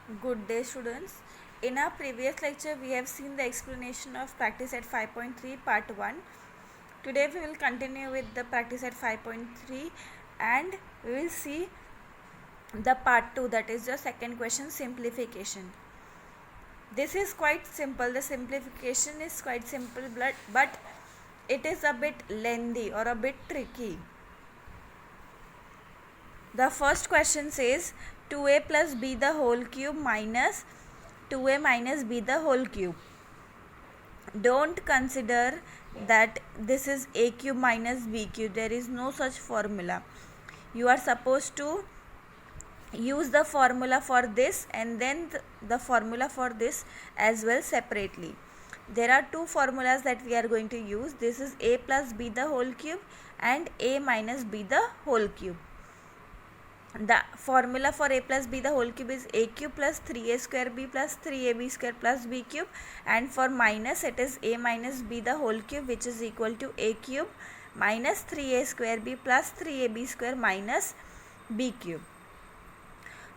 Good day, students. In our previous lecture, we have seen the explanation of practice at 5.3 part 1. Today, we will continue with the practice at 5.3 and we will see the part 2, that is the second question, simplification. This is quite simple. The simplification is quite simple, but it is a bit lengthy or a bit tricky. The first question says 2a plus b the whole cube minus 2a minus b the whole cube. Don't consider that this is a cube minus b cube. There is no such formula. You are supposed to use the formula for this and then the formula for this as well separately. There are two formulas that we are going to use. This is a plus b the whole cube and a minus b the whole cube. The formula for a plus b the whole cube is a cube plus 3a square b plus 3ab square plus b cube, and for minus it is a minus b the whole cube, which is equal to a cube minus 3a square b plus 3ab square minus b cube.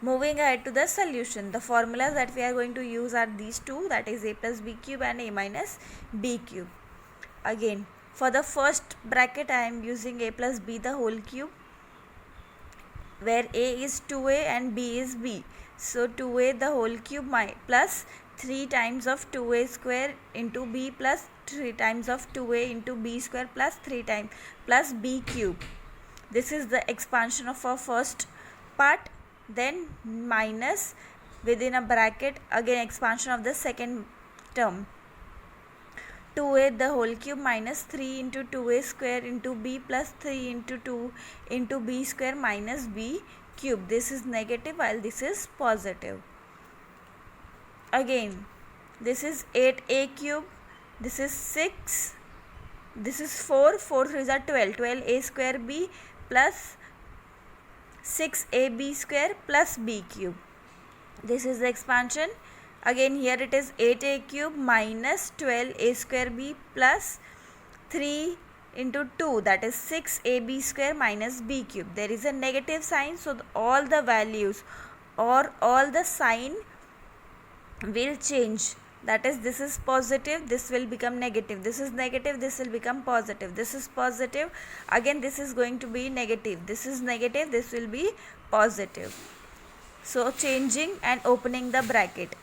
Moving ahead to the solution, the formulas that we are going to use are these two, that is a plus b cube and a minus b cube. Again, for the first bracket I am using a plus b the whole cube, where a is 2a and b is b. So 2a the whole cube plus 3 times of 2a square into b plus 3 times of 2a into b square plus 3 times plus b cube. This is the expansion of our first part. Then minus within a bracket, again expansion of the second term, 2a the whole cube minus 3 into 2a square into b plus 3 into 2 into b square minus b cube. This is negative while this is positive. Again, this is 8a cube, this is 6, this is 4, 4 3s are 12, 12a square b plus 6ab square plus b cube. This is the expansion. Again here it is 8a cube minus 12a square b plus 3 into 2, that is 6ab square minus b cube. There is a negative sign, so all the values or all the sign will change. That is, this is positive, this will become negative, this is negative, this will become positive, this is positive, again this is going to be negative, this is negative, this will be positive. So changing and opening the bracket.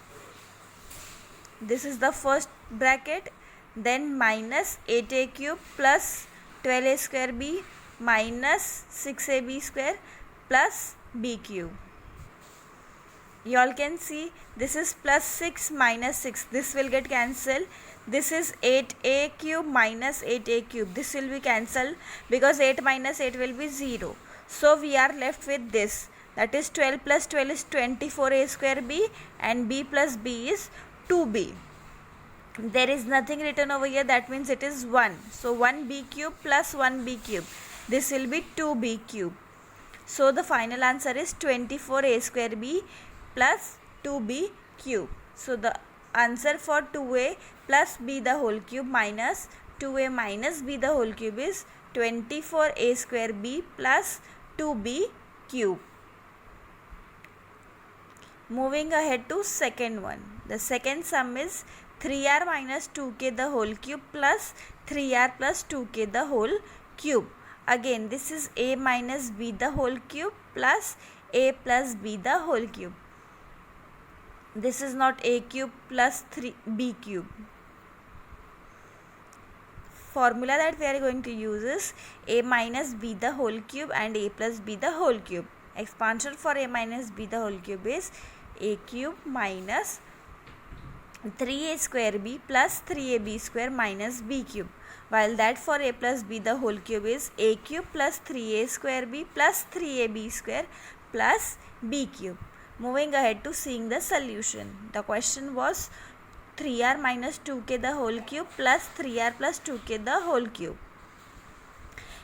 This is the first bracket, then minus 8a cube plus 12a square b minus 6ab square plus b cube. You all can see this is plus 6 minus 6, this will get cancelled. This is 8a cube minus 8a cube, this will be cancelled because 8 minus 8 will be 0. So we are left with this, that is 12 plus 12 is 24a square b and b plus b is 2b. There is nothing written over here, that means it is 1. So 1b cube plus 1b cube, this will be 2b cube. So the final answer is 24a square b plus 2b cube. So the answer for 2a plus b the whole cube minus 2a minus b the whole cube is 24a square b plus 2b cube. Moving ahead to second one. The second sum is 3r minus 2k the whole cube plus 3r plus 2k the whole cube. Again this is a minus b the whole cube plus a plus b the whole cube. This is not a cube plus 3b cube. Formula that we are going to use is a minus b the whole cube and a plus b the whole cube. Expansion for a minus b the whole cube is a cube minus 3a square b plus 3ab square minus b cube, while that for a plus b the whole cube is a cube plus 3a square b plus 3ab square plus b cube. Moving ahead to seeing the solution. The question was 3r minus 2k the whole cube plus 3r plus 2k the whole cube.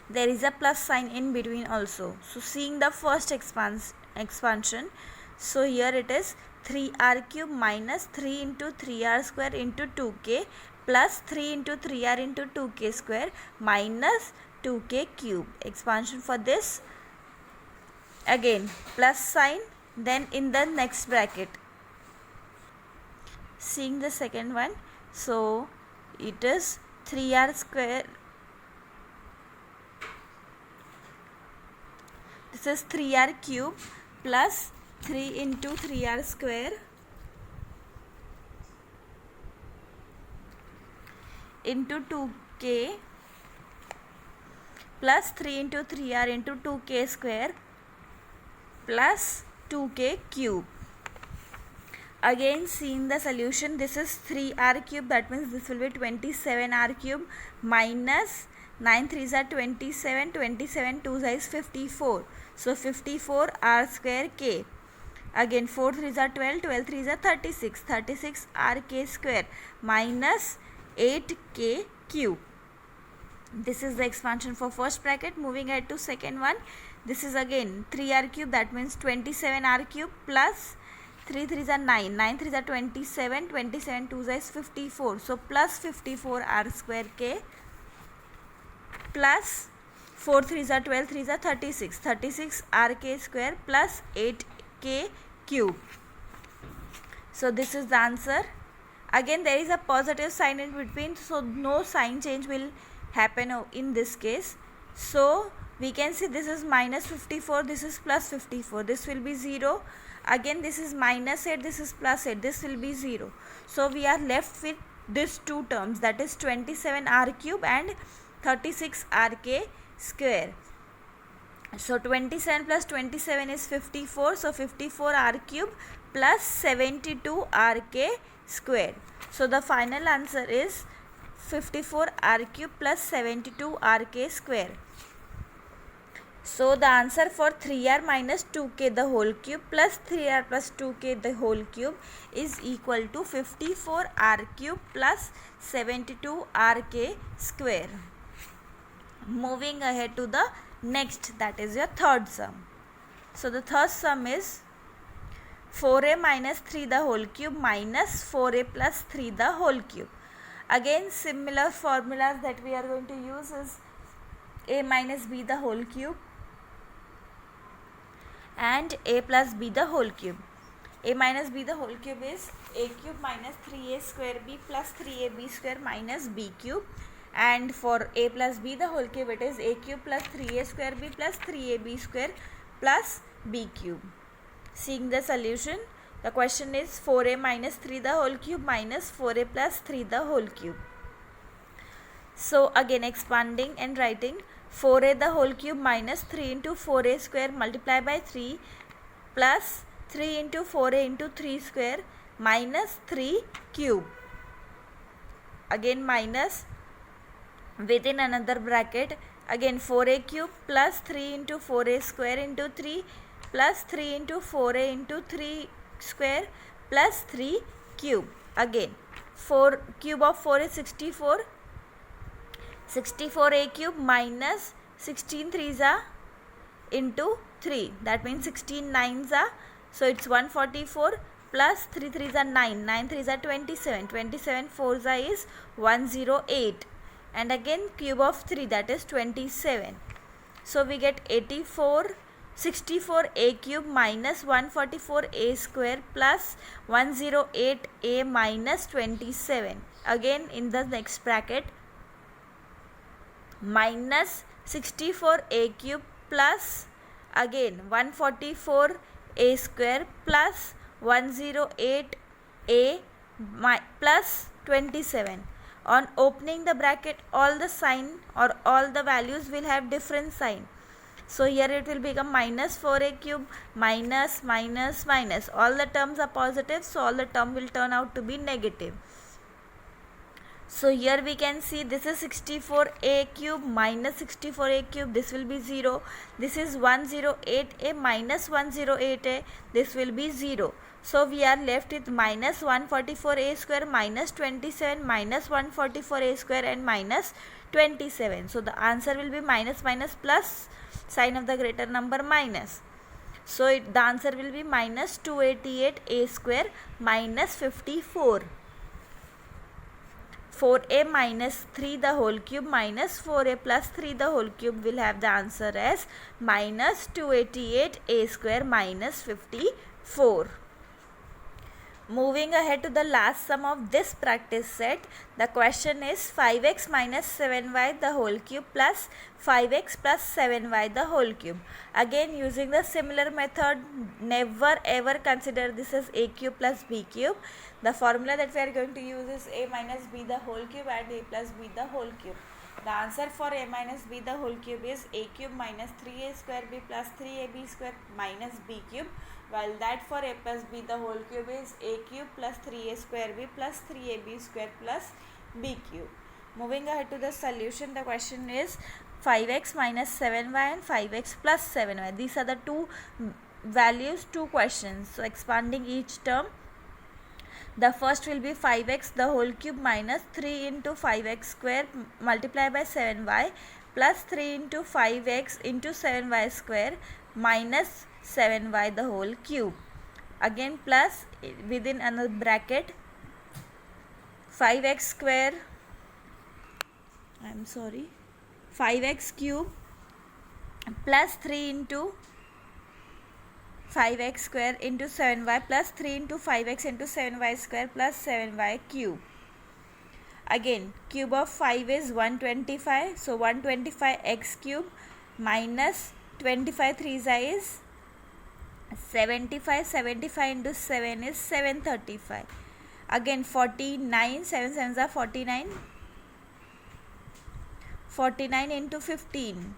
There is a plus sign in between also. So seeing the first expansion, so here it is 3r cube minus 3 into 3r square into 2k plus 3 into 3r into 2k square minus 2k cube. Expansion for this, again plus sign, then in the next bracket Seeing the second one, so it is 3r square. This is 3r cube plus 3 into 3r square into 2k plus 3 into 3r into 2k square plus 2k cube. Again, seeing the solution, this is 3r cube, that means this will be 27r cube minus 9 3s are 27, 27 2s is 54, so 54 r square k. Again 4 3s are 12, 12 3s are 36, 36 r k square minus 8k cube. This is the expansion for first bracket. Moving ahead to second one, this is again 3r cube, that means 27r cube plus 3 3s are 9, 9 3s are 27, 27 2s is 54, so plus 54 r square k plus 4 3s are 12, 3s are 36, 36 r k square plus 8k cube. So this is the answer. Again there is a positive sign in between, so no sign change will happen in this case. So we can see this is minus 54, this is plus 54, this will be 0. Again this is minus 8, this is plus 8, this will be 0. So we are left with these two terms, that is 27r cube and 36rk square. So 27 plus 27 is 54, so 54r cube plus 72rk square. So the final answer is 54r cube plus 72rk square. So the answer for 3r minus 2k the whole cube plus 3r plus 2k the whole cube is equal to 54r cube plus 72rk square. Moving ahead to the next, that is your third sum. So the third sum is 4a minus 3 the whole cube minus 4a plus 3 the whole cube. Again similar formulas that we are going to use is a minus b the whole cube and a plus b the whole cube. A minus b the whole cube is a cube minus 3a square b plus 3ab square minus b cube, and for a plus b the whole cube it is a cube plus 3a square b plus 3ab square plus b cube. Seeing the solution, the question is 4a minus 3 the whole cube minus 4a plus 3 the whole cube. So again expanding and writing 4a the whole cube minus 3 into 4a square multiply by 3 plus 3 into 4a into 3 square minus 3 cube. Again minus within another bracket, again 4a cube plus 3 into 4a square into 3 plus 3 into 4a into 3 square plus 3 cube. Again 4 cube of 4 is 64, 64a cube minus 16 3s are into 3, that means 16 9s are, so it's 144 plus 3 3s are 9, 9 3s are 27, 27 4s are is 108, and again cube of 3, that is 27. So we get 64a cube minus 144a square plus 108a minus 27. Again in the next bracket, minus 64a cube plus again 144a square plus 108a plus 27. On opening the bracket, all the sign or all the values will have different sign. So here it will become minus 4a cube minus minus minus. All the terms are positive, so all the term will turn out to be negative. So here we can see this is 64a cube minus 64a cube, this will be 0. This is 108a minus 108a, this will be 0. So we are left with minus 144a square minus 27 minus 144a square and minus 27. So the answer will be minus minus plus sign of the greater number minus. So the answer will be minus 288a square minus 54. 4a minus 3 the whole cube minus 4a plus 3 the whole cube will have the answer as minus 288a square minus 54. Moving ahead to the last sum of this practice set, the question is 5x minus 7y the whole cube plus 5x plus 7y the whole cube. Again, using the similar method, never ever consider this as a cube plus b cube. The formula that we are going to use is a minus b the whole cube and a plus b the whole cube. The answer for a minus b the whole cube is a cube minus 3a square b plus 3ab square minus b cube, while that for a plus b the whole cube is a cube plus 3a square b plus 3ab square plus b cube. Moving ahead to the solution, the question is 5x minus 7y and 5x plus 7y. These are the two values, two questions. So expanding each term, the first will be 5x the whole cube minus 3 into 5x square multiplied by 7y plus 3 into 5x into 7y square minus 7y the whole cube. Again plus within another bracket 5x square, 5x cube plus 3 into 5x square into 7y plus 3 into 5x into 7y square plus 7y cube. Again, cube of 5 is 125, so 125x cube minus 25 3s is 75, 75 into 7 is 735. Again 49, 7 7s are 49, 49 into 15,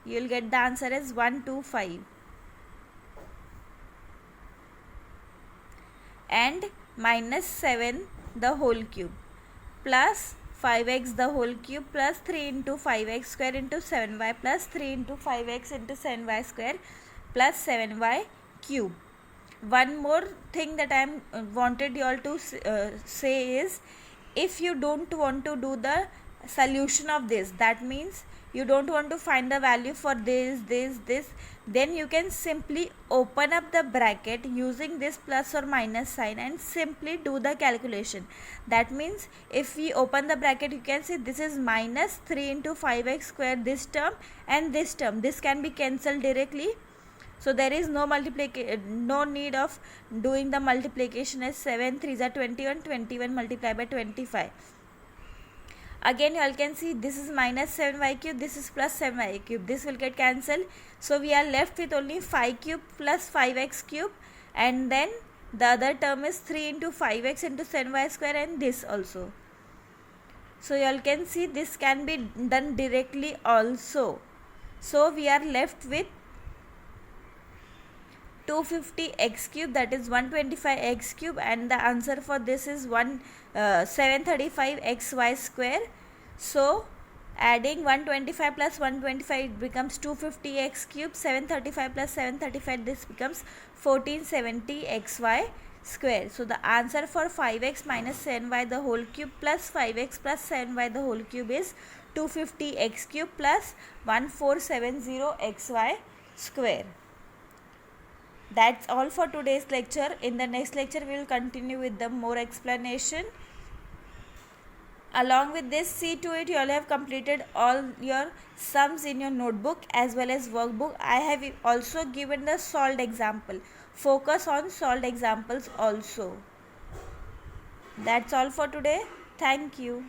you will get the answer as 125. And minus 7 the whole cube plus 5x the whole cube plus 3 into 5x square into 7y plus 3 into 5x into 7y square plus 7y cube. One more thing that I wanted you all to say is, if you don't want to do the solution of this, that means you don't want to find the value for this, then you can simply open up the bracket using this plus or minus sign and simply do the calculation. That means if we open the bracket, you can see this is minus 3 into 5x square, this term and this term, this can be cancelled directly. So there is no need of doing the multiplication as 7 3s are 21, 21 multiplied by 25. Again you all can see this is minus 7y cube, this is plus 7y cube, this will get cancelled. So we are left with only 5 cube plus 5x cube, and then the other term is 3 into 5x into 7y square and this also. So you all can see this can be done directly also. So we are left with 250x cube, that is 125x cube, and the answer for this is 735xy square. So adding 125 plus 125, it becomes 250x cube, 735 plus 735, this becomes 1470xy square. So the answer for 5x minus 7y the whole cube plus 5x plus 7y the whole cube is 250x cube plus 1470xy square. That's all for today's lecture. In the next lecture, we will continue with the more explanation. Along with this, see to it you all have completed all your sums in your notebook as well as workbook. I have also given the solved example. Focus on solved examples also. That's all for today. Thank you.